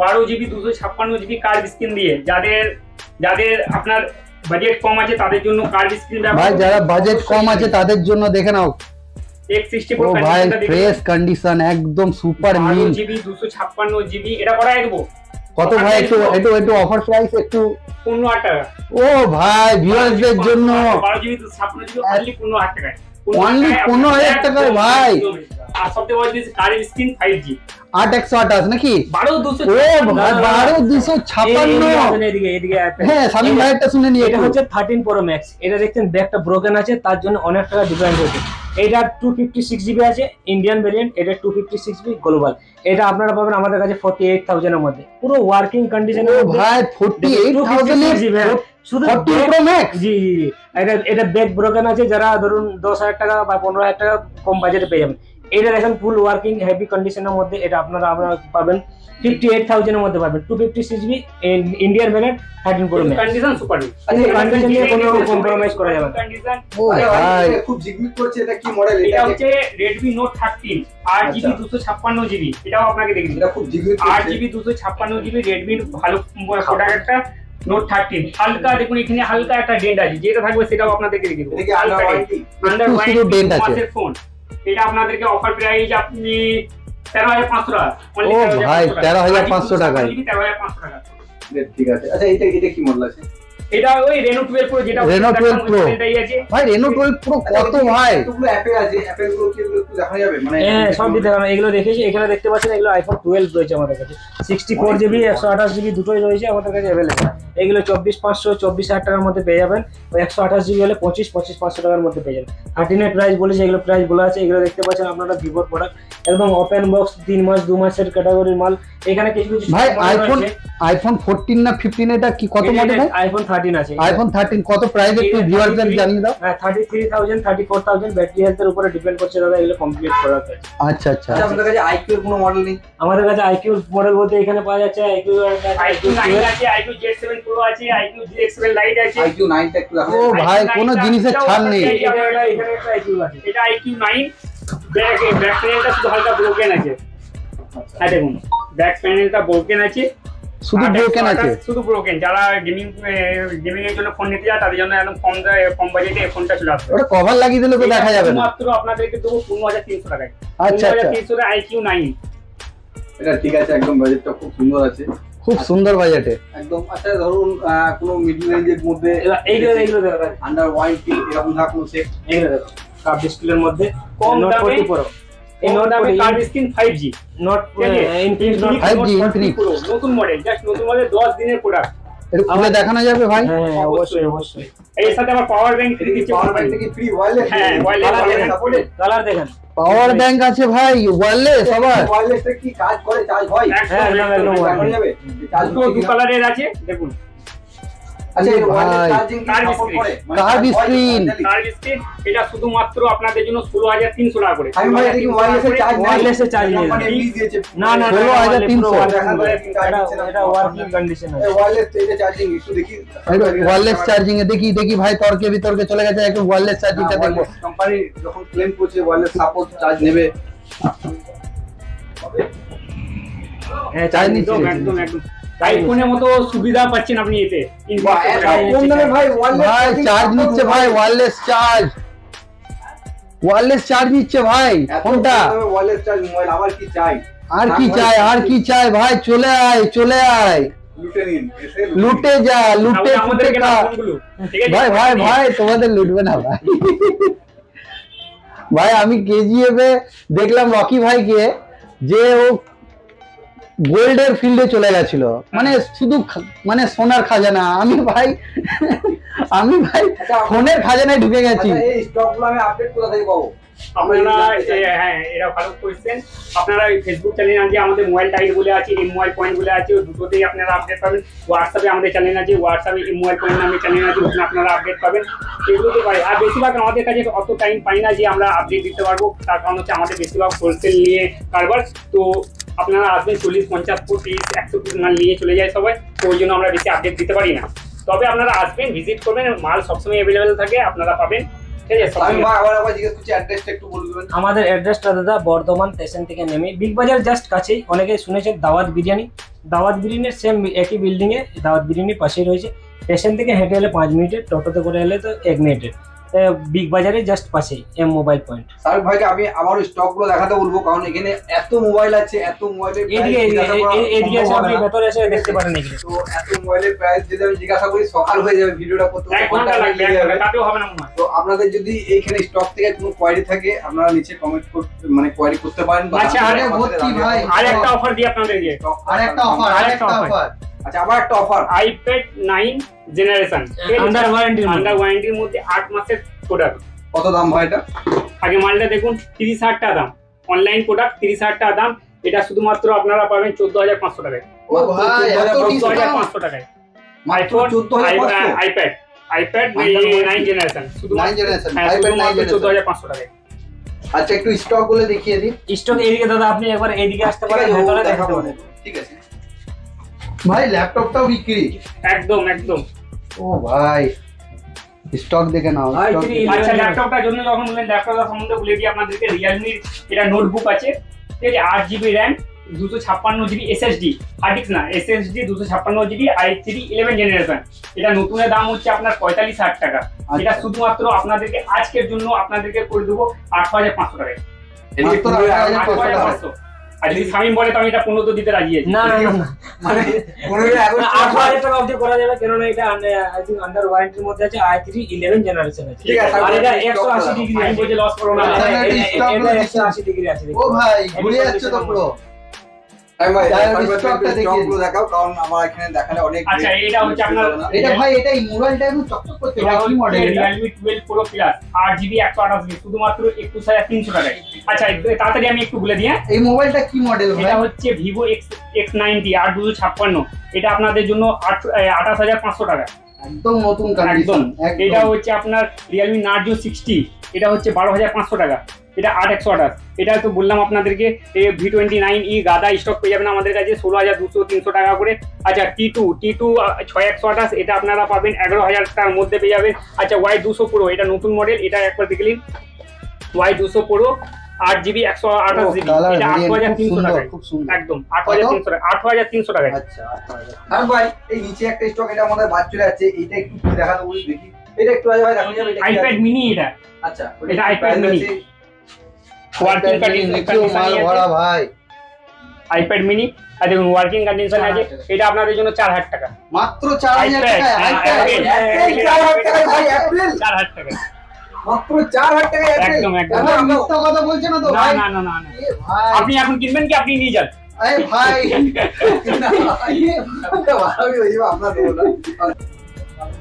Speaker 4: 12GB 256GB curve screen দিয়ে, যাদের আপনার বাজেট কম আছে তাদের জন্য কার্ভ স্ক্রিন
Speaker 1: ভাই যারা বাজেট কম আছে তাদের জন্য দেখে নাও।
Speaker 4: X60
Speaker 1: ও
Speaker 4: Pro
Speaker 1: ভাই ফ্রেশ কন্ডিশন, একদম সুপার মিল।
Speaker 4: 12GB 256GB এটা করাই দেবো।
Speaker 1: কত ভাই? একটু অফার প্রাইস একটু
Speaker 4: 15,000 টাকা।
Speaker 1: ও ভাই ভিউয়ারদের জন্য
Speaker 4: 12GB 256GB অনলি 15,000 টাকায়।
Speaker 1: অনলি 15,000 টাকায় ভাই।
Speaker 4: আর সবথেকে বড় জিনিস কার্ভ স্ক্রিন 5G
Speaker 1: 8/128 নাকি?
Speaker 4: 12,256।
Speaker 1: ও ভাই 12,256।
Speaker 2: এদিকে
Speaker 1: হ্যাঁ স্বামী ভাইটা শুনে নিয়ে
Speaker 2: এটা হচ্ছে 13 Pro Max। এটা দেখছেন ব্যাকটা ব্রোকেন আছে, তার জন্য অনেক টাকা ডিফারেন্স হচ্ছে। এটা 256GB আছে ইন্ডিয়ান ভেরিয়েন্ট, এটা 256GB গ্লোবাল। এটা আপনারা পাবেন আমাদের কাছে 48,000 এর মধ্যে, পুরো ওয়ার্কিং কন্ডিশনে।
Speaker 1: ও ভাই 48,000 এ
Speaker 2: শুধু
Speaker 1: 14 Pro Max।
Speaker 2: জি জি জি, এটা ব্যাক ব্রোকেন আছে, যারা ধরুন 10,000 টাকা বা 15,000 টাকা কম বাজেটে পেয়ে যাবেন। এটা দেখেন ফুল ওয়ার্কিং হেভি কন্ডিশনের মধ্যে, এটা আপনারা পাবেন 58,000 এর মধ্যে পাবেন। 256GB Indian variant 13 Pro Max।
Speaker 4: Condition super.
Speaker 2: আচ্ছা কন্ডিশন নিয়ে কোনো কম্প্রোমাইজ করা যাবে না।
Speaker 4: কন্ডিশন
Speaker 1: ও ভাই
Speaker 5: খুব জিগমিগ করছে, এটা কি মডেল?
Speaker 4: এটা হচ্ছে Redmi Note 13 8GB 256GB। এটাও আপনাকে দেখি,
Speaker 5: এটা খুব জিগমিগ করছে।
Speaker 4: 8GB 256GB Redmi ভালো প্রোডাক্ট একটা Note 13। হালকা দেখুন এখানে হালকা একটা ডেন্ট আছে, যেটা থাকবে সেটাও আপনাদেরকে দেখে দেবো।
Speaker 5: এটা কি আন্ডার ওয়ারেন্টি?
Speaker 4: আন্ডার
Speaker 1: একটু শুধু dent আছে।
Speaker 4: Warranty phone. এটা আপনাদেরকে অফার প্রাইস আপনি 13,500 টাকা।
Speaker 1: ও ভাই 13,500 টাকায়।
Speaker 4: 13,500 টাকা।
Speaker 5: ঠিক আছে। আচ্ছা এটা কি মডেল আছে?
Speaker 4: এটা ওই Reno 12 Pro যেটা
Speaker 1: Reno 12 Pro
Speaker 4: এটাই আছে।
Speaker 1: ভাই Reno 12 Pro কত ভাই?
Speaker 5: এতগুলো অ্যাপে আছে, অ্যাপেল গুলো কি একটু দেখা যাবে? মানে
Speaker 2: হ্যাঁ সব দিতে পারবেন। এগুলো দেখেছি, এখানে দেখতে পাচ্ছেন এগুলো iPhone 12 রয়েছে আমাদের কাছে। 64GB 128GB দুটোই রয়েছে আমাদের কাছে अवेलेबल। এগুলো 24,500 24,000 টাকার মধ্যে পেয়ে যাবেন। ওই 128GB হলে 25,500 টাকার মধ্যে পেয়ে যাবেন। 13 এর প্রাইস বলেছে, এগুলো প্রাইস বলা আছে। এগুলো দেখতে পাচ্ছেন আপনারা ভিভোর প্রোডাক্ট, একদম ওপেন বক্স 3 মাস 2 মাসের ক্যাটাগরির মাল। এখানে কিছু
Speaker 1: ভাই আইফোন 14 না 15 এটা কি কত মডেল ভাই?
Speaker 2: আইফোন 13 আছে।
Speaker 1: আইফোন 13 কত প্রাইস একটু ভিউয়ারদের জানিয়ে দাও।
Speaker 2: 33,000 34,000 ব্যাটারি হেলথের উপরে ডিপেন্ড করছে দাদা, এগুলো কমপ্লিট করার কাছে।
Speaker 1: আচ্ছা আচ্ছা।
Speaker 5: আচ্ছা আমাদের কাছে আইকিউ এর কোনো মডেল নেই?
Speaker 2: আমাদের কাছে আইকিউ মডেল বলতে এখানে পাওয়া যাচ্ছে
Speaker 4: iQOO 9 আছে, iQOO Z7 Pro আছে, iQOO ZX7 Lite আছে।
Speaker 5: আইকিউ 9 টা একটু দেখা
Speaker 1: ও ভাই কোনো জিনিসের ছাড় নেই।
Speaker 2: এখানে একটা আইকিউ আছে।
Speaker 4: এটা iQOO 9 ব্যাক প্যানেলটা শুধু হালকা ব্রোকেন আছে। হ্যাঁ দেখুন ব্যাক প্যানেলটা ব্রোকেন আছে,
Speaker 1: শুধু ব্রোকেন আছে।
Speaker 4: শুধু ব্রোকেন। যারা গেমিং এর জন্য ফোন নিতে যায় তাদের জন্য একদম কম বাজেটে এই ফোনটা চলে আসবে।
Speaker 1: ওটা কভার লাগিয়ে দিলে তো দেখা যাবে না।
Speaker 4: মাত্র আপনাদেরকে দেবো 15,300 টাকায়।
Speaker 1: আচ্ছা আচ্ছা
Speaker 4: 15,300 টাকায় iQOO 9।
Speaker 5: এটা ঠিক আছে, একদম বাজেটটা খুব সুন্দর আছে,
Speaker 1: খুব সুন্দর বাজেটে
Speaker 5: একদম। আচ্ছা ধরুন কোনো মিডল রেঞ্জের মধ্যে
Speaker 2: এইগুলো দেখো,
Speaker 5: আন্ডার ওয়ারেন্টি এরকম ধর কোনো সেট?
Speaker 2: এইগুলো দেখো কাপ ডিসপ্লের মধ্যে
Speaker 4: কম
Speaker 2: নোট
Speaker 4: দামে
Speaker 2: 40 Pro। এই
Speaker 4: নোট
Speaker 2: নোট
Speaker 4: দামে curve screen 5G
Speaker 2: note Infinix note
Speaker 1: 5G Infinix।
Speaker 4: নতুন মডেল, জাস্ট নতুন মডেল 10 দিনের প্রোডাক্ট।
Speaker 1: এটা খুলে দেখানো যাবে ভাই?
Speaker 2: হ্যাঁ অবশ্যই অবশ্যই।
Speaker 4: এর সাথে আবার পাওয়ার ব্যাংক ফ্রি দিচ্ছে।
Speaker 5: পাওয়ার ব্যাংক থেকে ফ্রি ওয়্যারলেস?
Speaker 4: হ্যাঁ, wireless
Speaker 5: সাপোর্টেড।
Speaker 2: কালার দেখেন,
Speaker 1: পাওয়ার ব্যাংক আছে ভাই, ওয়্যারলেস আবার।
Speaker 5: ওয়্যারলেসটা কি কাজ করে, চার্জ হয়?
Speaker 2: হ্যাঁ একদম
Speaker 5: করা যাবে? চার্জ
Speaker 4: দু কালারের আছে দেখুন।
Speaker 5: আচ্ছা এই
Speaker 1: ভাই,
Speaker 5: ওয়্যারলেস চার্জিং কি
Speaker 4: কার্ভ
Speaker 5: সাপোর্ট করে?
Speaker 1: Curve screen.
Speaker 4: কার্ভ স্ক্রিন এটা শুধুমাত্র আপনাদের জন্য 16,300 টাকা করে।
Speaker 5: আমি ভাই দেখি ওয়্যারলেসের চার্জ নাই।
Speaker 2: ওয়্যারলেসের চার্জ নেই।
Speaker 5: কোম্পানি এমনি দিয়েছে।
Speaker 2: না না
Speaker 1: 16,300
Speaker 2: এটা ওয়ার্কিং কন্ডিশন আছে।
Speaker 5: এই ওয়্যারলেস এটা চার্জিং একটু দেখি।
Speaker 1: ওয়্যারলেস চার্জিং এ দেখি ভাই তর্কে বিতর্কে চলে গেছে, একটু ওয়্যারলেস চার্জিংটা দেখবো।
Speaker 5: কোম্পানি যখন ক্লেম করছে ওয়্যারলেস সাপোর্ট চার্জ নেবে।
Speaker 2: হ্যাঁ চার্জ নিচ্ছে।
Speaker 4: একদম আইফোনের মতো সুবিধা পাচ্ছেন আপনি এতে।
Speaker 5: কোন দামে ভাই ওয়্যারলেস
Speaker 1: ভাই চার্জ নিচ্ছে ভাই, ওয়্যারলেস চার্জ নিচ্ছে ভাই ফোনটা।
Speaker 5: ওয়্যারলেস চার্জ মোবাইল আবার কি চাই?
Speaker 1: আর কি চাই ভাই? চলে আয়
Speaker 5: লুটে নিন, এসে
Speaker 1: লুটে যা, লুটে
Speaker 4: আমাদেরকে
Speaker 1: খা।
Speaker 4: ফোনগুলো ঠিক আছে
Speaker 1: ভাই তোমাদের লুটবে না ভাই। ভাই আমি কেজিএফ এ দেখলাম রকি ভাইকে যে ও গোল্ডের ফিল্ডে চলে গেছিল, মানে শুধু মানে সোনার খাজানা। আমি ভাই ফোনের খাজানায় ঢুকে গেছি।
Speaker 5: এই স্টকগুলো আমি আপডেট কোথা থেকে পাবো?
Speaker 4: আপনারা হ্যাঁ এটা ভালো কোয়েশ্চেন। আপনারা ফেসবুক চ্যানেল আছে, আমাদের মোবাইল টাইট বলে আছে, এই মোবাইল পয়েন্ট বলে আছে, দুটোতেই আপনারা আপডেট পাবেন। হোয়াটসঅ্যাপে আমাদের চ্যানেল আছে, হোয়াটসঅ্যাপে এই মোবাইল পয়েন্ট নামে চ্যানেল আছে, ওখানে আপনারা আপডেট পাবেন। এগুলোতে পাই। আর বেশিরভাগ আমাদের কাছে অত টাইম পাই না যে আমরা আপডেট দিতে পারবো, তার কারণ হচ্ছে আমাদের বেশিরভাগ হোলসেল নিয়ে কারবার। তো আপনারা আসবেন 40, 50, 30, 100 পিস মাল নিয়ে চলে যায় সবাই, তো ওই জন্য আমরা বেশি আপডেট দিতে পারি না। তবে আপনারা আসবেন, ভিজিট করবেন, মাল সবসময় অ্যাভেলেবেল থাকে, আপনারা পাবেন। ঠিক আছে,
Speaker 5: আমি আবার জিজ্ঞেস করছি, অ্যাড্রেসটা একটু বলবেন।
Speaker 2: আমাদের অ্যাড্রেসটা দাদা বর্ধমান স্টেশন থেকে নেমে বিগ বাজার জাস্ট কাছেই। অনেকে শুনেছেন দাওয়াত বিরিয়ানি, দাওয়াত বিরিয়ানির সেম একই বিল্ডিং এ দাওয়াত বিরিয়ানির পাশেই রয়েছে। স্টেশন থেকে হেঁটে এলে 5 মিনিটের, টোটোতে করে এলে তো 1 মিনিটের। বিগ বাজারে জাস্ট পাশেই এম মোবাইল পয়েন্ট।
Speaker 5: সাহেব ভাইকে আমি আমার স্টক গুলো দেখাতে বলবো, কারণ এখানে এত মোবাইল আছে, এত মোবাইলের
Speaker 2: এদিকে এসে আপনি ভেতরে এসে দেখতে পারেন। এগুলো
Speaker 5: তো এত মোবাইলের প্রাইস যদি আমি জিজ্ঞাসা করি সকাল হয়ে যাবে, ভিডিওটা করতে
Speaker 4: 1 ঘন্টা লাগবে, তাতেও হবে না মনে হয়।
Speaker 5: তো আপনাদের যদি এইখানে স্টক থেকে কোনো কোয়ারি থাকে, আপনারা নিচে কমেন্ট করতে মানে কোয়ারি করতে পারেন।
Speaker 4: আচ্ছা, আরেকটা অফার দিই আপনাদের।
Speaker 1: আরেকটা অফার
Speaker 5: আচ্ছা, আবার একটা অফার,
Speaker 4: আইপ্যাড 9 জেনারেশন আন্ডার ওয়ারেন্টির মধ্যে 8 মাসের প্রোডাক্ট।
Speaker 5: কত দাম ভাই এটা?
Speaker 4: আগে মালটা দেখুন, 30,000 টাকা দাম। অনলাইন প্রোডাক্ট 30,000 টাকা দাম। এটা শুধুমাত্র আপনারা পাবেন 14,500 টাকায়।
Speaker 5: ও ভাই,
Speaker 4: 14,500 টাকায়
Speaker 5: মাত্র 14,500
Speaker 4: আইপ্যাড 9 জেনারেশন শুধুমাত্র 14,500 টাকায়।
Speaker 5: আচ্ছা, একটু স্টক গুলো দেখিয়ে দিন।
Speaker 2: স্টক এদিকে দাদা, আপনি একবার এদিকে আসতে পারেন, ভেতরে দেখাতে পারেন।
Speaker 5: ঠিক আছে ভাই, ল্যাপটপটাও বিক্রি?
Speaker 4: একদম।
Speaker 1: ও ভাই, স্টক দেখে নাও।
Speaker 4: আচ্ছা, ল্যাপটপটার জন্য যখন বললেন, ল্যাপটপটার সম্বন্ধে বলে দিই আপনাদেরকে। রিয়েলমির এটা নোটবুক আছে, ঠিক আছে, 8GB RAM, 256GB SSD, hard disk না, এসএসডি 256GB, i3 11 জেনারেশন। এটা নতুনের দাম হচ্ছে আপনার 45,000 টাকা। এটা শুধুমাত্র আপনাদেরকে আজকের জন্য আপনাদেরকে করে দেবো 8,500 টাকায়। 8,500। আর যদি শামিম বলে তো আমি এটা 15 দিতে রাজি আছি।
Speaker 2: না
Speaker 5: মানে
Speaker 2: 8,000 টাকা অবধি করা যাবে, কেননা এটা আন্ডার ওয়ারেন্টির মধ্যে আছে, i3 11 জেনারেশন আছে।
Speaker 5: ঠিক আছে,
Speaker 2: আর এটা 180 ডিগ্রি
Speaker 4: আমি বলছি লস করো না।
Speaker 2: এটা 180 ডিগ্রি আছে।
Speaker 1: ও ভাই, ঘুরে যাচ্ছে তো পুরো।
Speaker 5: দেখাও, কারণ আমার এখানে দেখালে অনেক।
Speaker 4: আচ্ছা, এটা হচ্ছে আপনার,
Speaker 1: এটা ভাই, এটা এই মোবাইলটা একদম চকচক করছে।
Speaker 4: এটা
Speaker 1: কি model?
Speaker 4: Realme 12 Pro Plus 8GB 128GB শুধুমাত্র 21,300 টাকায়। আচ্ছা, তাড়াতাড়ি আমি একটু বলে দিই।
Speaker 1: এই মোবাইলটা কি মডেল ভাই?
Speaker 4: এটা হচ্ছে Vivo X90 8,256। এটা আপনাদের জন্য 28,500 টাকা।
Speaker 1: একদম নতুন
Speaker 4: একদম।
Speaker 1: কন্ডিশন।
Speaker 4: এটা হচ্ছে আপনার Realme Narzo 60, এটা হচ্ছে 12,500 টাকা। এটা 8/128। এটা তো বললাম আপনাদেরকে, V29e গাদা স্টক পেয়ে যাবেন আমাদের কাছে 16,200 300 টাকা করে। আচ্ছা, T2 6/128, এটা আপনারা পাবেন 11,000 টাকার মধ্যে পেয়ে যাবেন। আচ্ছা, Y200 Pro, এটা নতুন মডেল, এটা একবার দেখে নিন। Y200 Pro 8GB 128GB, এটা 8,300 টাকায়।
Speaker 1: খুব সুন্দর।
Speaker 4: একদম 8,300 টাকা, 8,300 টাকায়।
Speaker 1: আচ্ছা,
Speaker 5: আর ভাই, এই নিচে একটা স্টক, এটা আমাদের বাদ চলে যাচ্ছে, এটা একটু দেখাতে বলি দেখি। এটা একটু ভাই দেখা যাবে।
Speaker 4: iPad mini এটা।
Speaker 5: আচ্ছা,
Speaker 4: এটা iPad mini। ওয়ার্কিং কন্ডিশন
Speaker 1: ভরা ভাই।
Speaker 4: iPad mini আর দেখুন ওয়ার্কিং কন্ডিশন আছে। এটা আপনাদের জন্য 4,000 টাকা।
Speaker 1: মাত্র 4,000 টাকায় আইপ্যাড।
Speaker 5: 4,000 টাকা ভাই, অ্যাপেল
Speaker 4: 4,000 টাকা
Speaker 5: মাত্র 4,000 টাকা অ্যাপেল।
Speaker 4: একদম।
Speaker 1: আমরা মিথ্যা কথা বলছে না তো ভাই?
Speaker 4: না।
Speaker 1: এ ভাই,
Speaker 4: আপনি এখন কিনবেন কি আপনি নিয়ে যান।
Speaker 1: এই ভাই,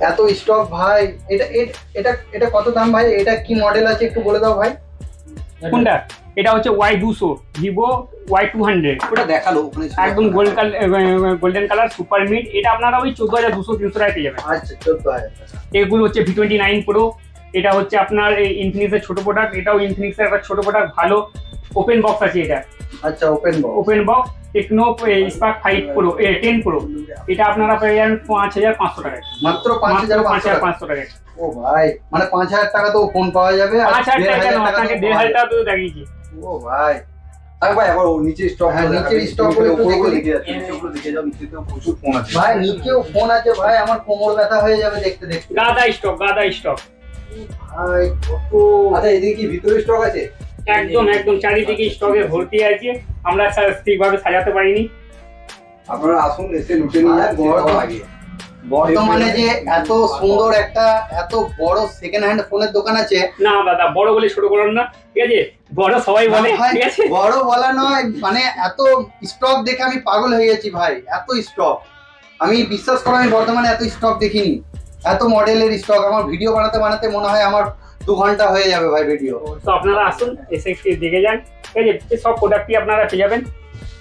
Speaker 1: এত স্টক ভাই। এটা কত দাম ভাই? এটা কি মডেল আছে একটু বলে দাও ভাই।
Speaker 4: কোনটা? এটা হচ্ছে Y200 Vivo Y200।
Speaker 5: ওটা দেখালো ওখানে
Speaker 4: একদম গোল্ডেন কালার সুপার মিড। এটা আপনারা ওই 14,200-300 টাকায় পেয়ে যাবেন।
Speaker 5: আচ্ছা, 14,000।
Speaker 4: এগুলো হচ্ছে V29 Pro। এটা হচ্ছে আপনার ইনফিনিক্সের ছোট প্রোডাক্ট। এটাও ইনফিনিক্সের একটা ছোট প্রোডাক্ট, ভালো ওপেন বক্স আছে এটা।
Speaker 1: আচ্ছা,
Speaker 4: open box. Tecno Spark 5 Pro 10 Pro, এটা আপনারা পেয়ে যাবেন 5,500 টাকায়।
Speaker 1: মাত্র 5,500
Speaker 4: টাকায়।
Speaker 1: ও ভাই, মানে 5,000 টাকা তো ফোন পাওয়া যাবে। আর
Speaker 4: 5,000 টাকা কেন, আপনাকে 1,500 টাকা তো দেখিয়েছি।
Speaker 1: ও ভাই,
Speaker 5: আর ভাই আবার নিচে স্টক,
Speaker 1: হ্যাঁ, নিচের স্টকগুলো একটু
Speaker 5: দেখে যাও। নিচেতেও প্রচুর ফোন আছে
Speaker 1: ভাই। নিচেও ফোন আছে ভাই, আমার কোমর ব্যথা হয়ে যাবে দেখতে।
Speaker 4: গাদা স্টক
Speaker 1: ভাই কত।
Speaker 5: আচ্ছা, এদিকে কি ভিতরে স্টক আছে?
Speaker 4: একদম চারিদিকে স্টকে ভর্তি আছে। আমরা ঠিকভাবে সাজাতে পারিনি।
Speaker 5: আপনারা আসুন, এসে লুটে নিয়ে যান।
Speaker 1: বর্তমানে যে এত সুন্দর একটা এত বড় সেকেন্ড হ্যান্ড ফোনের দোকান আছে,
Speaker 4: না দাদা বড় বলে ছোট করেন না, ঠিক আছে? বড় সবাই বলে, ঠিক আছে?
Speaker 1: বড় বলা নয়, মানে এত স্টক দেখে আমি পাগল হয়ে গেছি ভাই, এত স্টক। আমি বিশ্বাস করো আমি বর্তমানে এত স্টক দেখিনি, এত মডেলের স্টক। আমার ভিডিও বানাতে বানাতে মনে হয় আমার 2 ঘন্টা হয়ে যাবে ভাই ভিডিও।
Speaker 4: তো আপনারা আসুন, এসে একটু দেখে যান, ঠিক আছে? সব প্রোডাক্টই আপনারা পেয়ে যাবেন।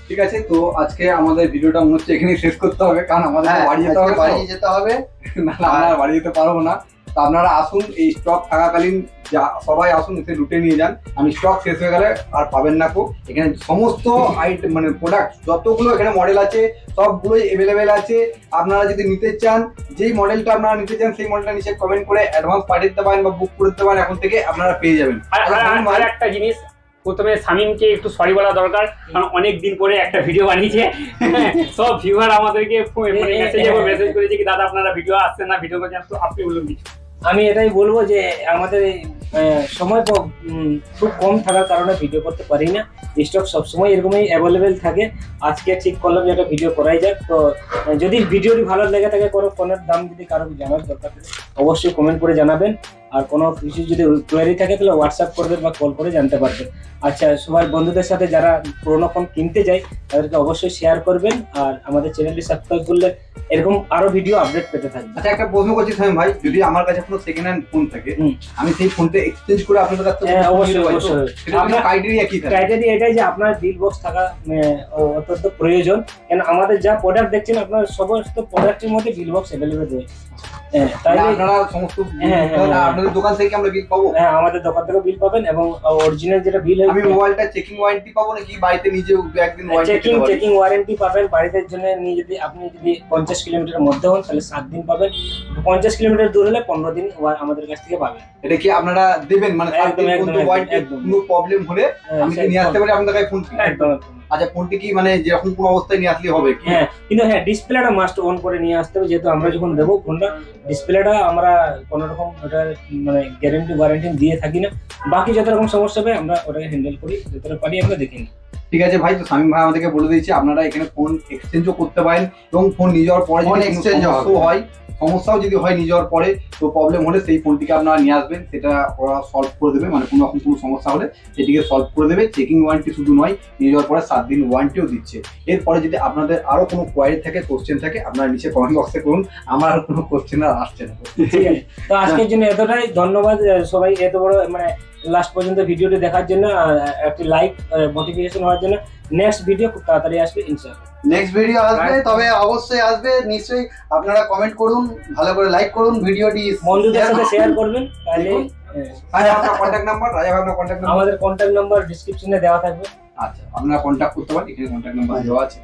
Speaker 5: ঠিক আছে, তো আজকে আমাদের ভিডিওটা মনে হচ্ছে এখানেই শেষ করতে হবে, কারণ আমাদের বাড়ি যেতে হবে।
Speaker 1: বাড়ি যেতে হবে,
Speaker 5: না আমরা বাড়ি যেতে পারবো না। তো আপনারা আসুন, এই স্টক থাকাকালীন সবাই আসুন, এসে লুটে নিয়ে যান। আমি স্টক শেষ হয়ে গেলে আর পাবেন না। এখানে সমস্ত আইটেম মানে প্রোডাক্ট যতগুলো এখানে মডেল আছে সবগুলোই অ্যাভেলেবেল আছে। আপনারা যদি নিতে চান, যেই মডেলটা আপনারা নিতে চান সেই মডেলটা নিচে কমেন্ট করে অ্যাডভান্স পাঠিয়ে দিতে পারেন বা বুক করে দিতে পারেন, এখন থেকে আপনারা পেয়ে যাবেন।
Speaker 4: আর একটা জিনিস, প্রথমে শামিমকে একটু সরি বলা দরকার, কারণ অনেক দিন পরে একটা ভিডিও বানিয়েছে। সব ভিউয়ার আমাদেরকে মেসেজ করেছে কি দাদা আপনারা ভিডিও আসছেন না, ভিডিও করছেন, তো আপনি বলুন কিছু।
Speaker 2: আমি এটাই বলবো যে আমাদের সময় খুব কম থাকার কারণে ভিডিও করতে পারি না। স্টক সবসময় এরকমই অ্যাভেলেবেল থাকে। আজকে ঠিক করলাম যে একটা ভিডিও করাই যাক। তো যদি ভিডিওটি ভালো লেগে থাকে, কোনো ফোনের দাম যদি কারো জানার দরকার থাকে অবশ্যই কমেন্ট করে জানাবেন। আর কোনো কিছু যদি কোয়ারি থাকে তাহলে হোয়াটসঅ্যাপ করবেন বা কল করে জানতে পারবেন। আচ্ছা, সবার বন্ধুদের সাথে যারা পুরোনো ফোন কিনতে যায় তাদেরকে অবশ্যই শেয়ার করবেন। আর আমাদের চ্যানেলটি সাবস্ক্রাইব করলে এরকম আরো ভিডিও আপডেট পেতে থাকবে।
Speaker 5: আচ্ছা, একটা প্রশ্ন করছি শামিম ভাই, যদি আমার কাছে কোনো সেকেন্ড হ্যান্ড ফোন থাকে, আমি সেই ফোনটা এক্সচেঞ্জ করে আপনাদের কাছে
Speaker 2: অবশ্যই
Speaker 5: আপনার ক্রাইটেরিয়া কি থাকে?
Speaker 2: ক্রাইটেরিয়া এটাই যে আপনার বিল বক্স থাকা অত্যন্ত প্রয়োজন। কেন আমাদের যা প্রোডাক্ট দেখছেন আপনার সমস্ত প্রোডাক্টের মধ্যে বিল বক্স অ্যাভেলেবেল রয়েছে। তাহলে
Speaker 5: আপনারা সমস্ত আপনাদের দোকান থেকে আমরা বিল পাবো?
Speaker 2: হ্যাঁ, আমাদের দোকান থেকে বিল পাবেন এবং অরিজিনাল যেটা বিল
Speaker 5: আমি মোবাইলটা চেকিং ওয়ারেন্টি পাবো নাকি বাড়িতে নিজে একদিন
Speaker 2: চেকিং ওয়ারেন্টি পাবেন। বাড়িতে জন্য নিয়ে যদি আপনি 50 কিলোমিটারের মধ্যে হন তাহলে 7 দিন পাবেন। 50 কিলোমিটার দূর হলে 15 দিন আমাদের কাছ থেকে পাবেন।
Speaker 5: এটা কি আপনারা দেবেন? মানে কোনো প্রবলেম হলে আমি কি নিয়ে আসতে পারি আপনাদের কাছে ফোনটি?
Speaker 2: একদম।
Speaker 5: আচ্ছা, ফোনটি কি মানে যেরকম কোনো অবস্থায় নিয়ে আসলে হবে?
Speaker 2: হ্যাঁ, কিন্তু হ্যাঁ ডিসপ্লেটা মাস্ট অন করে নিয়ে আসতে হবে, যেহেতু আমরা যখন দেবো ফোনটা ডিসপ্লেটা আমরা কোনো রকম ওটা মানে গ্যারেন্টি ওয়ারেন্টি দিয়ে থাকি না। বাকি যত রকম সমস্যা হবে আমরা ওটাকে হ্যান্ডেল করি, যতটা পারি আমরা দেখি নিই।
Speaker 5: ঠিক আছে ভাই, তো শামিম ভাই আমাদেরকে বলে দিয়েছে আপনারা এখানে ফোন এক্সচেঞ্জও করতে পারেন এবং ফোন নিয়ে যাওয়ার পরে যদি এক্সচেঞ্জ হয়, সমস্যাও যদি হয় নিয়ে যাওয়ার পরে, তো প্রবলেম হলে সেই ফোনটিকে আপনারা নিয়ে আসবেন, সেটা ওরা সলভ করে দেবে। মানে কোনো রকম কোনো সমস্যা হলে সেটিকে সলভ করে দেবে। চেকিং ওয়ারেন্টি শুধু নয়, নিয়ে যাওয়ার পরে 7 দিন ওয়ারেন্টিও দিচ্ছে। এরপরে যদি আপনাদের আরো কোনো কোয়ারি থাকে, কোশ্চেন থাকে, আপনারা নিচে কমেন্ট বক্সে করুন। আমার আর কোনো কোশ্চেন আর আসছে না।
Speaker 2: ঠিক আছে, তো আজকের জন্য এতটাই। ধন্যবাদ সবাই এত বড় মানে লাস্ট পর্যন্ত ভিডিওটি দেখার জন্য, একটি লাইক মোটিভেশন হওয়ার জন্য। নেক্সট ভিডিও খুব তাড়াতাড়ি আসবে ইনশাআল্লাহ।
Speaker 1: নেক্সট ভিডিও আসবে, তবে অবশ্যই আসবে নিশ্চয়ই। আপনারা কমেন্ট করুন, ভালো করে লাইক করুন, ভিডিওটি
Speaker 2: বন্ধুদের সাথে শেয়ার করবেন। তাহলে
Speaker 5: আপনার কন্ট্যাক্ট নাম্বার, রাজা ভাই আপনার কন্ট্যাক্ট নাম্বার?
Speaker 2: আমাদের কন্ট্যাক্ট নাম্বার ডেসক্রিপশনে দেওয়া থাকবে।
Speaker 5: আচ্ছা, আপনারা কন্ট্যাক্ট করতে পারেন, এখানে কন্ট্যাক্ট নাম্বার দেওয়া আছে।